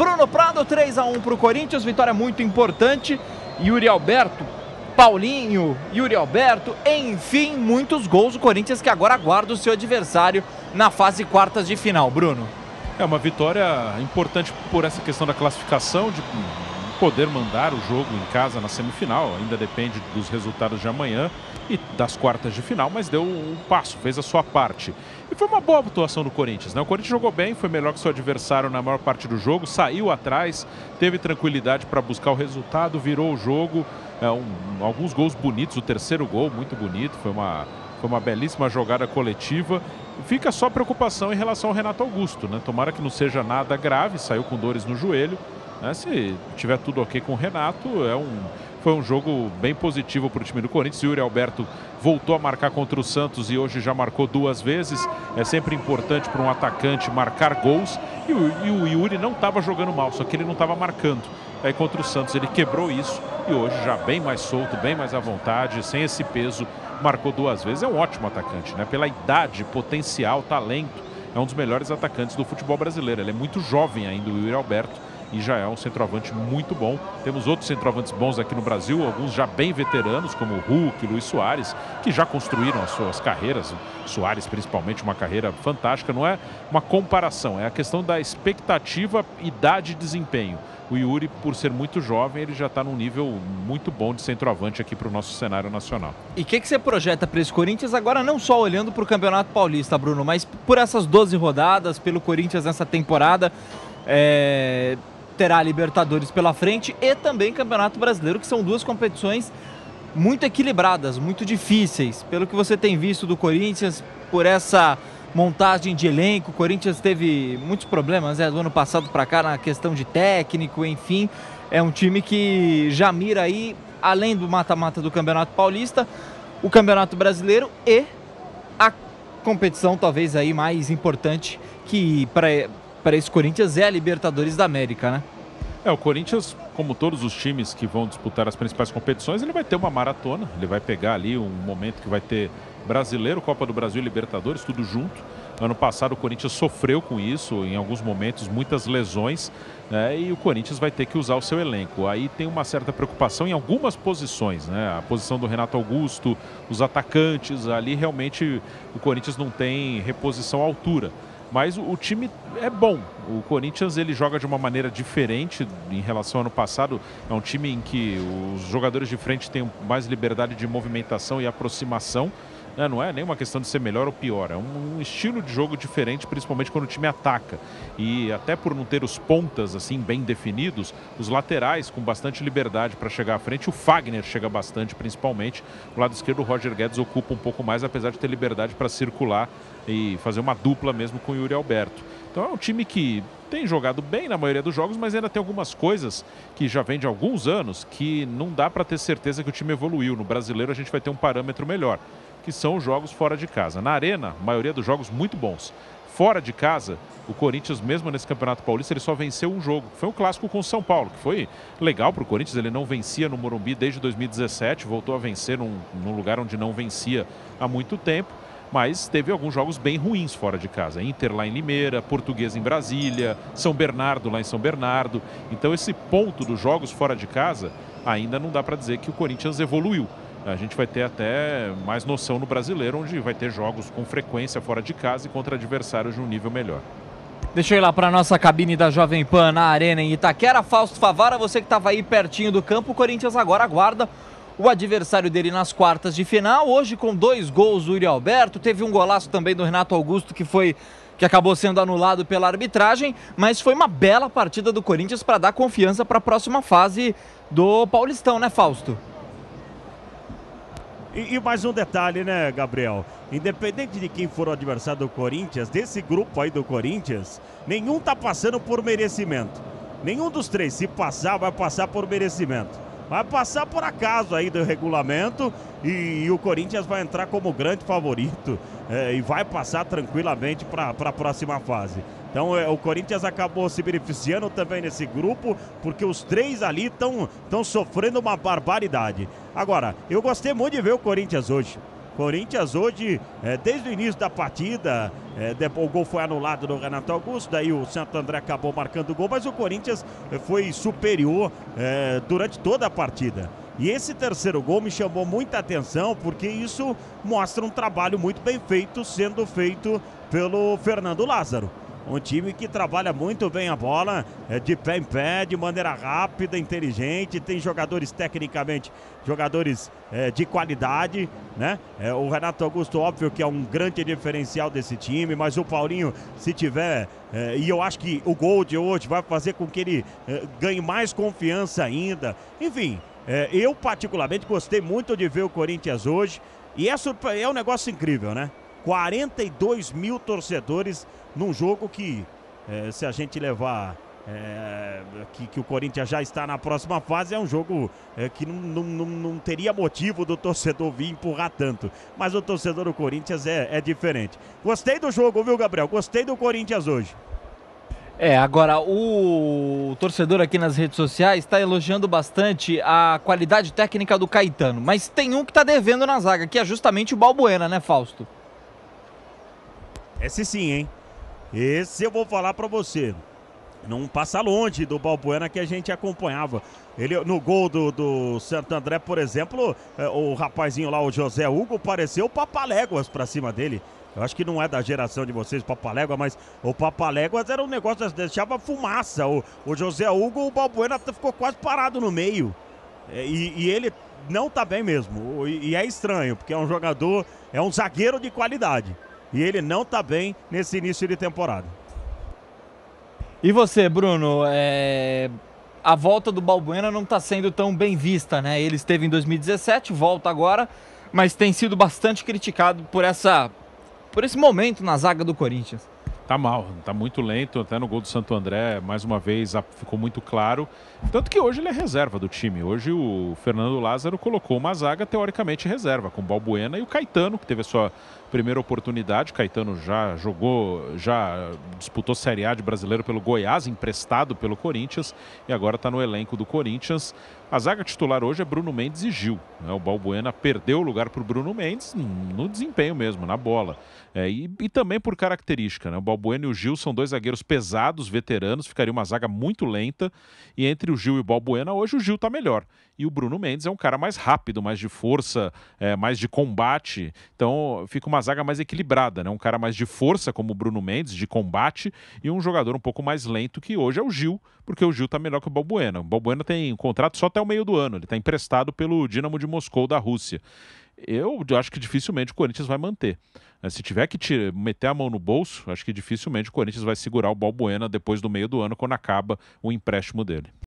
Bruno Prado, 3-1 para o Corinthians, vitória muito importante. Yuri Alberto, Paulinho, Yuri Alberto, enfim, muitos gols. O Corinthians que agora aguarda o seu adversário na fase quartas de final, Bruno. É uma vitória importante por essa questão da classificação, de poder mandar o jogo em casa na semifinal. Ainda depende dos resultados de amanhã e das quartas de final, mas deu um passo, fez a sua parte. E foi uma boa atuação do Corinthians, né? O Corinthians jogou bem, foi melhor que seu adversário na maior parte do jogo, saiu atrás, teve tranquilidade para buscar o resultado, virou o jogo. Alguns gols bonitos, o terceiro gol muito bonito, foi uma belíssima jogada coletiva. Fica só preocupação em relação ao Renato Augusto, né? Tomara que não seja nada grave, saiu com dores no joelho, né? Se tiver tudo ok com o Renato, foi um jogo bem positivo para o time do Corinthians. O Yuri Alberto voltou a marcar contra o Santos e hoje já marcou 2 vezes. É sempre importante para um atacante marcar gols. E o Yuri não estava jogando mal, só que ele não estava marcando. Aí contra o Santos ele quebrou isso e hoje já bem mais solto, bem mais à vontade, sem esse peso, marcou 2 vezes. É um ótimo atacante, né? Pela idade, potencial, talento, é um dos melhores atacantes do futebol brasileiro. Ele é muito jovem ainda, o Yuri Alberto, e já é um centroavante muito bom. Temos outros centroavantes bons aqui no Brasil, alguns já bem veteranos, como o Hulk, Luiz Soares, que já construíram as suas carreiras. Soares, principalmente, uma carreira fantástica. Não é uma comparação, é a questão da expectativa, idade e desempenho. O Yuri, por ser muito jovem, ele já está num nível muito bom de centroavante aqui para o nosso cenário nacional. E o que você projeta para esse Corinthians agora, não só olhando para o Campeonato Paulista, Bruno, mas por essas 12 rodadas, pelo Corinthians nessa temporada? Terá Libertadores pela frente e também Campeonato Brasileiro, que são 2 competições muito equilibradas, muito difíceis. Pelo que você tem visto do Corinthians, por essa montagem de elenco, o Corinthians teve muitos problemas do ano passado para cá na questão de técnico, enfim. É um time que já mira aí, além do mata-mata do Campeonato Paulista, o Campeonato Brasileiro e a competição talvez aí mais importante que para esse Corinthians é a Libertadores da América, né? O Corinthians, como todos os times que vão disputar as principais competições, ele vai ter uma maratona, ele vai pegar ali um momento que vai ter Brasileiro, Copa do Brasil e Libertadores, tudo junto. Ano passado o Corinthians sofreu com isso, em alguns momentos, muitas lesões, né? E o Corinthians vai ter que usar o seu elenco. Aí tem uma certa preocupação em algumas posições, né? A posição do Renato Augusto, os atacantes, ali realmente o Corinthians não tem reposição à altura. Mas o time é bom. O Corinthians ele joga de uma maneira diferente em relação ao ano passado. É um time em que os jogadores de frente têm mais liberdade de movimentação e aproximação. Não é nem uma questão de ser melhor ou pior. É um estilo de jogo diferente, principalmente quando o time ataca. E até por não ter os pontas assim bem definidos, os laterais com bastante liberdade para chegar à frente. O Fagner chega bastante, principalmente. O lado esquerdo, o Roger Guedes ocupa um pouco mais, apesar de ter liberdade para circular e fazer uma dupla mesmo com o Yuri Alberto. Então é um time que tem jogado bem na maioria dos jogos, mas ainda tem algumas coisas que já vem de alguns anos que não dá para ter certeza que o time evoluiu. No Brasileiro a gente vai ter um parâmetro melhor, que são os jogos fora de casa. Na Arena, a maioria dos jogos muito bons. Fora de casa, o Corinthians, mesmo nesse Campeonato Paulista, ele só venceu um jogo. Foi um clássico com o São Paulo, que foi legal para o Corinthians. Ele não vencia no Morumbi desde 2017, voltou a vencer num lugar onde não vencia há muito tempo. Mas teve alguns jogos bem ruins fora de casa. Inter lá em Limeira, Português em Brasília, São Bernardo lá em São Bernardo. Então esse ponto dos jogos fora de casa, ainda não dá para dizer que o Corinthians evoluiu. A gente vai ter até mais noção no Brasileiro, onde vai ter jogos com frequência fora de casa e contra adversários de um nível melhor. Deixa eu ir lá para a nossa cabine da Jovem Pan na Arena em Itaquera. Fausto Favara, você que estava aí pertinho do campo, o Corinthians agora aguarda o adversário dele nas quartas de final. Hoje com 2 gols do Yuri Alberto, teve um golaço também do Renato Augusto que acabou sendo anulado pela arbitragem, mas foi uma bela partida do Corinthians para dar confiança para a próxima fase do Paulistão, né, Fausto? E mais um detalhe, né, Gabriel? Independente de quem for o adversário do Corinthians, desse grupo aí do Corinthians, nenhum tá passando por merecimento. Nenhum dos 3, se passar, vai passar por merecimento. Vai passar por acaso aí do regulamento e o Corinthians vai entrar como grande favorito e vai passar tranquilamente para a próxima fase. Então o Corinthians acabou se beneficiando também nesse grupo, porque os 3 ali estão sofrendo uma barbaridade. Agora, eu gostei muito de ver o Corinthians hoje. Corinthians hoje, desde o início da partida, o gol foi anulado do Renato Augusto, daí o Santo André acabou marcando o gol, mas o Corinthians foi superior durante toda a partida. E esse terceiro gol me chamou muita atenção, porque isso mostra um trabalho muito bem feito, sendo feito pelo Fernando Lázaro. Um time que trabalha muito bem a bola, de pé em pé, de maneira rápida, inteligente, tem jogadores tecnicamente, jogadores de qualidade, né? O Renato Augusto, óbvio que é um grande diferencial desse time, mas o Paulinho, se tiver, e eu acho que o gol de hoje vai fazer com que ele ganhe mais confiança ainda. Enfim, eu particularmente gostei muito de ver o Corinthians hoje, e é um negócio incrível, né? 42 mil torcedores num jogo que, se a gente levar que o Corinthians já está na próxima fase, é um jogo que não teria motivo do torcedor vir empurrar tanto. Mas o torcedor do Corinthians é diferente. Gostei do jogo, viu, Gabriel? Gostei do Corinthians hoje. Agora o torcedor aqui nas redes sociais está elogiando bastante a qualidade técnica do Caetano, mas tem um que está devendo na zaga, que é justamente o Balbuena, né, Fausto? Esse sim, hein? Esse eu vou falar pra você. Não passa longe do Balbuena que a gente acompanhava. Ele, no gol do Santo André, por exemplo, o rapazinho lá, o José Hugo, pareceu o Papaléguas pra cima dele. Eu acho que não é da geração de vocês, Papaléguas, mas o Papaléguas era um negócio, deixava fumaça. O José Hugo, o Balbuena ficou quase parado no meio. E ele não tá bem mesmo. E é estranho, porque é um jogador, é um zagueiro de qualidade. E ele não tá bem nesse início de temporada. E você, Bruno, a volta do Balbuena não está sendo tão bem vista, né? Ele esteve em 2017, volta agora, mas tem sido bastante criticado por esse momento na zaga do Corinthians. Tá mal, tá muito lento, até no gol do Santo André, mais uma vez ficou muito claro. Tanto que hoje ele é reserva do time. Hoje o Fernando Lázaro colocou uma zaga teoricamente reserva, com o Balbuena e o Caetano, que teve a sua primeira oportunidade. Caetano já disputou Série A de brasileiro pelo Goiás, emprestado pelo Corinthians, e agora está no elenco do Corinthians. A zaga titular hoje é Bruno Mendes e Gil, né? O Balbuena perdeu o lugar para o Bruno Mendes no desempenho mesmo, na bola. E também por característica, né? O Balbuena e o Gil são dois zagueiros pesados, veteranos, ficaria uma zaga muito lenta. E entre o Gil e o Balbuena, hoje o Gil está melhor. E o Bruno Mendes é um cara mais rápido, mais de força, mais de combate. Então fica uma zaga mais equilibrada, né? Um cara mais de força, como o Bruno Mendes, de combate, e um jogador um pouco mais lento, que hoje é o Gil, porque o Gil está melhor que o Balbuena. O Balbuena tem um contrato só até o meio do ano. Ele está emprestado pelo Dinamo de Moscou da Rússia. Eu acho que dificilmente o Corinthians vai manter. Se tiver que meter a mão no bolso, acho que dificilmente o Corinthians vai segurar o Balbuena depois do meio do ano, quando acaba o empréstimo dele.